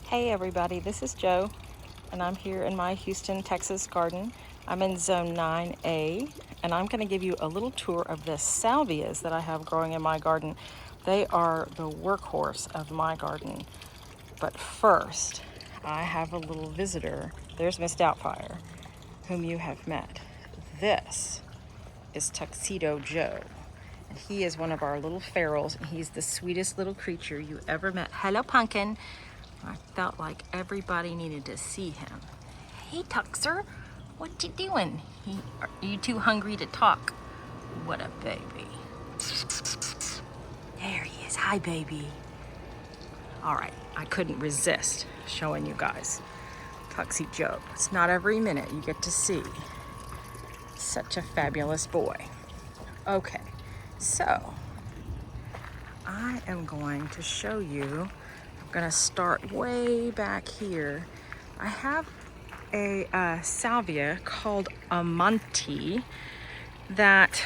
Hey everybody, this is Joe, and I'm here in my Houston, Texas garden. I'm in zone 9A, and I'm going to give you a little tour of the salvias that I have growing in my garden. They are the workhorse of my garden. But first, I have a little visitor. There's Miss Doubtfire, whom you have met. This is Tuxedo Joe. And he is one of our little ferals, and he's the sweetest little creature you ever met. Hello, Pumpkin. I felt like everybody needed to see him. Hey, Tuxer, what you doing? Are you too hungry to talk? What a baby. There he is. Hi, baby. All right, I couldn't resist showing you guys Tuxie Joe. It's not every minute you get to see such a fabulous boy. Okay, so I am going to show you. I'm gonna start way back here. I have a salvia called Amante that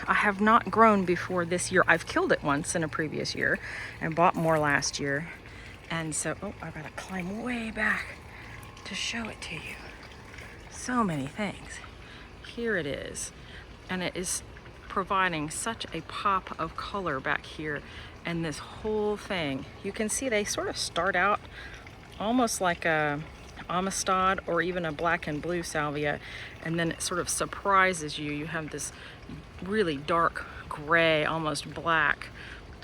I have not grown before this year. I've killed it once in a previous year and bought more last year. And so, oh, I gotta climb way back to show it to you. So many things. Here it is. And it is providing such a pop of color back here. And this whole thing, you can see they sort of start out almost like a Amistad or even a black and blue salvia, and then it sort of surprises you. You have this really dark gray, almost black,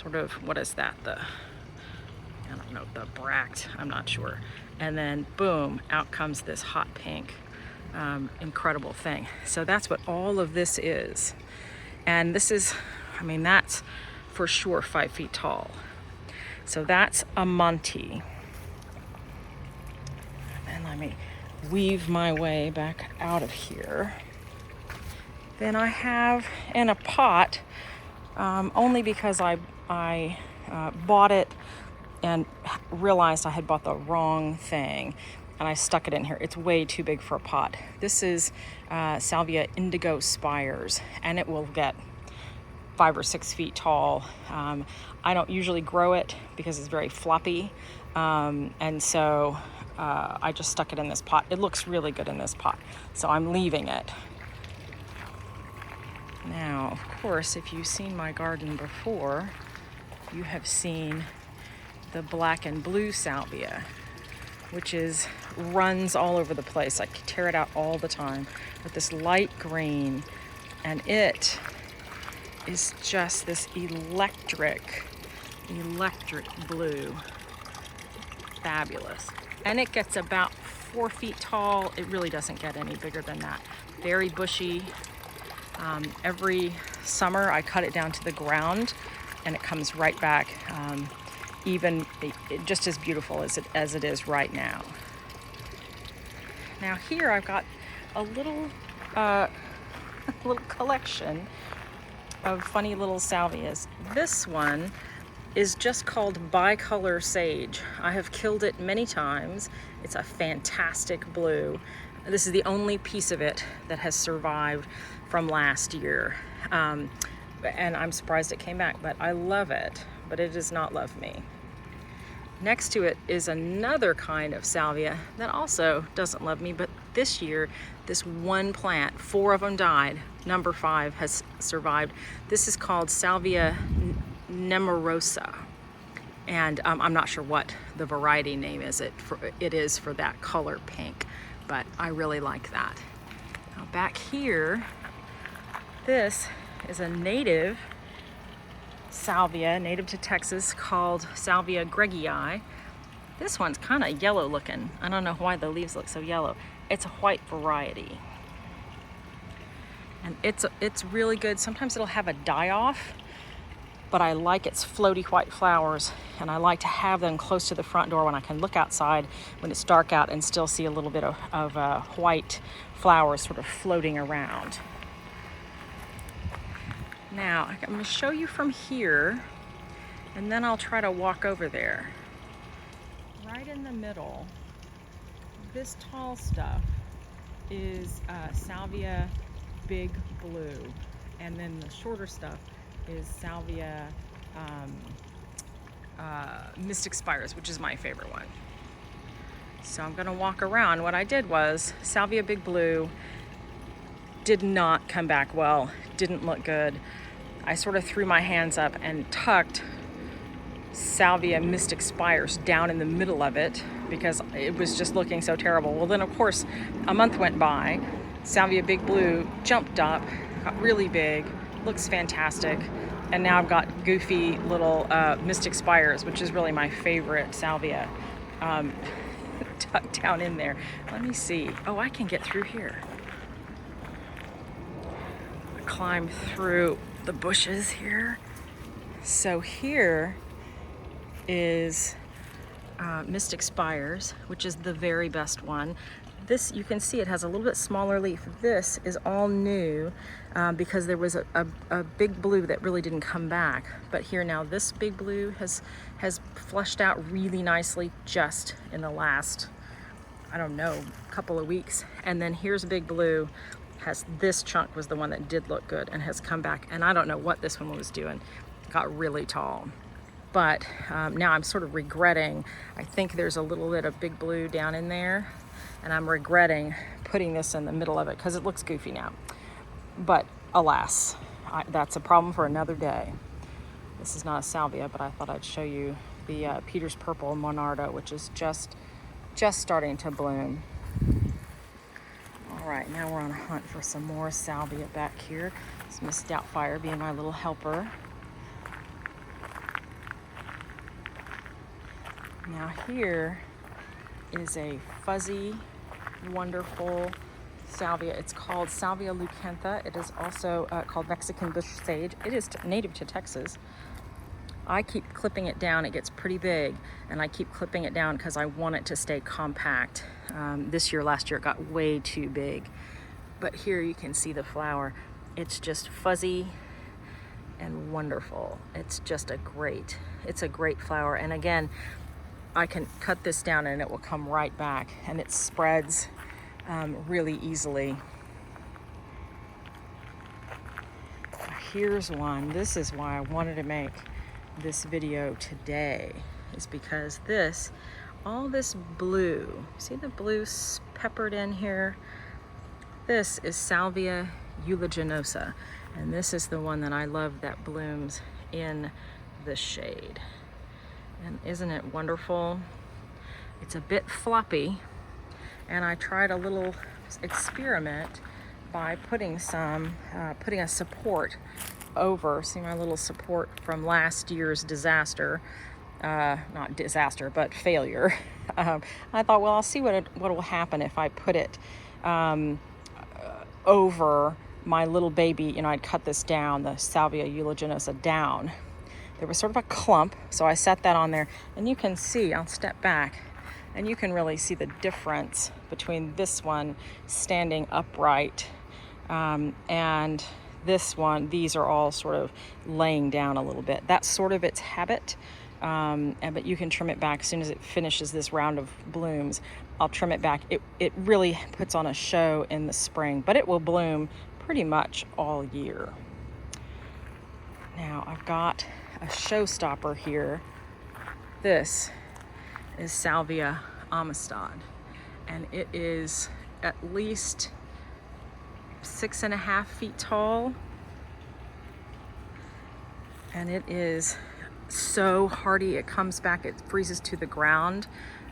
sort of, what is that? I don't know, the bract, I'm not sure. And then boom, out comes this hot pink, incredible thing. So that's what all of this is. And this is, I mean, that's for sure 5 feet tall. So that's Amante. And let me weave my way back out of here. Then I have in a pot, only because I bought it and realized I had bought the wrong thing, and I stuck it in here. It's way too big for a pot. This is Salvia Indigo Spires, and it will get 5 or 6 feet tall. I don't usually grow it because it's very floppy, and so I just stuck it in this pot. It looks really good in this pot, so I'm leaving it. Now, of course, if you've seen my garden before, you have seen the black and blue salvia, which runs all over the place. I tear it out all the time with this light green, and it is just this electric blue. Fabulous. And it gets about 4 feet tall. It really doesn't get any bigger than that. Very bushy. Every summer I cut it down to the ground and it comes right back, just as beautiful as it is right now. Now here I've got a little collection of funny little salvias. This one is just called bicolor sage. I have killed it many times. It's a fantastic blue. This is the only piece of it that has survived from last year. And I'm surprised it came back, but I love it, but it does not love me. Next to it is another kind of salvia that also doesn't love me, but this year, this one plant, 4 of them died. Number 5 has survived. This is called Salvia nemorosa. And I'm not sure what the variety name is it is for that color pink, but I really like that. Now back here, this is a native salvia, native to Texas, called Salvia gregii. This one's kind of yellow looking. I don't know why the leaves look so yellow. It's a white variety. And it's really good. Sometimes it'll have a die-off, but I like its floaty white flowers, and I like to have them close to the front door when I can look outside when it's dark out and still see a little bit of white flowers sort of floating around. Now, I'm going to show you from here, and then I'll try to walk over there. Right in the middle, this tall stuff is Salvia Big Blue, and then the shorter stuff is Salvia Mystic Spires, which is my favorite one. So I'm gonna walk around. What I did was, Salvia Big Blue did not come back well, didn't look good. I sort of threw my hands up and tucked Salvia Mystic Spires down in the middle of it because it was just looking so terrible. Well, then of course, a month went by, Salvia Big Blue jumped up, got really big, looks fantastic, and now I've got goofy little Mystic Spires, which is really my favorite salvia, tucked down in there. Let me see. Oh, I can get through here. Climb through the bushes here. So here is Mystic Spires, which is the very best one. This, you can see it has a little bit smaller leaf. This is all new because there was a big blue that really didn't come back. But here now, this big blue has fleshed out really nicely just in the last, I don't know, couple of weeks. And then here's Big Blue. This chunk was the one that did look good and has come back. And I don't know what this one was doing. It got really tall. But now I'm sort of regretting. I think there's a little bit of Big Blue down in there, and I'm regretting putting this in the middle of it because it looks goofy now. But alas, that's a problem for another day. This is not a salvia, but I thought I'd show you the Peter's Purple Monarda, which is just starting to bloom. All right, now we're on a hunt for some more salvia back here. It's Miss Doubtfire being my little helper. Now here is a fuzzy, wonderful salvia. It's called Salvia leucantha. It is also called Mexican bush sage. It is native to Texas. I keep clipping it down. It gets pretty big, and I keep clipping it down because I want it to stay compact. Last year it got way too big. But here you can see the flower. It's just fuzzy and wonderful. It's a great flower. And again, I can cut this down and it will come right back, and it spreads really easily. Here's one. This is why I wanted to make this video today, is because all this blue, see the blue peppered in here? This is Salvia uliginosa, and this is the one that I love that blooms in the shade. And isn't it wonderful? It's a bit floppy, and I tried a little experiment by putting a support over. See my little support from last year's disaster, not disaster, but failure. I thought, well, I'll see what will happen if I put it over my little baby. I'd cut this down, the Salvia uliginosa down. There was sort of a clump, so I set that on there, and you can see, I'll step back, and you can really see the difference between this one standing upright and this one. These are all sort of laying down a little bit. That's sort of its habit, but you can trim it back as soon as it finishes this round of blooms. I'll trim it back. It really puts on a show in the spring, but it will bloom pretty much all year. Now I've got a showstopper here. This is Salvia amistad, and it is at least 6.5 feet tall, and it is so hardy. It comes back, it freezes to the ground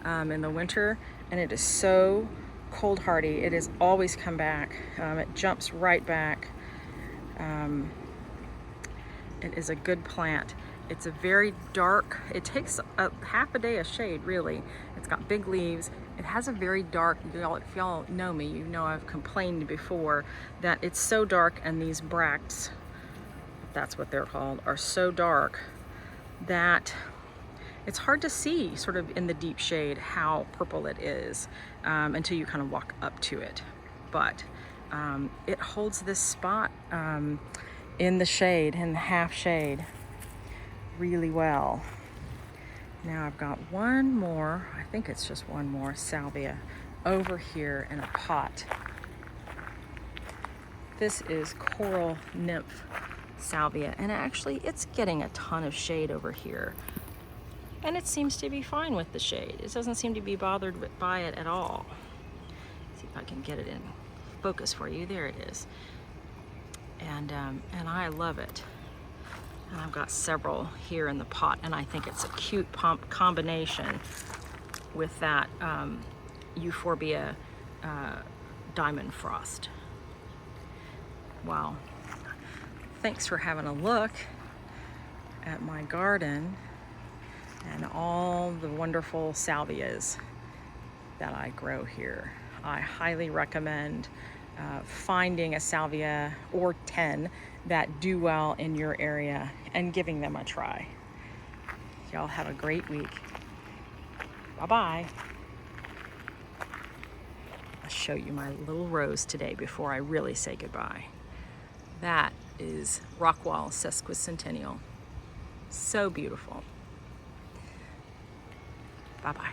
in the winter, and it is so cold hardy. It has always come back. It jumps right back. It is a good plant. It's a very dark, it takes a half a day of shade, really. It's got big leaves. It has a very dark, if y'all know me, you know I've complained before that it's so dark, and these bracts, that's what they're called, are so dark that it's hard to see sort of in the deep shade how purple it is until you kind of walk up to it. But it holds this spot in the shade, in the half shade, really well. Now I've got one more, I think it's just one more salvia over here in a pot. This is Coral Nymph salvia, and actually it's getting a ton of shade over here. And it seems to be fine with the shade. It doesn't seem to be bothered by it at all. See if I can get it in focus for you. There it is. And I love it. And I've got several here in the pot, and I think it's a cute combination with that Euphorbia Diamond Frost. Wow. Thanks for having a look at my garden and all the wonderful salvias that I grow here. I highly recommend finding a salvia or 10 that do well in your area and giving them a try. Y'all have a great week. Bye-bye. I'll show you my little rose today before I really say goodbye. That is Rockwall Sesquicentennial. So beautiful. Bye-bye.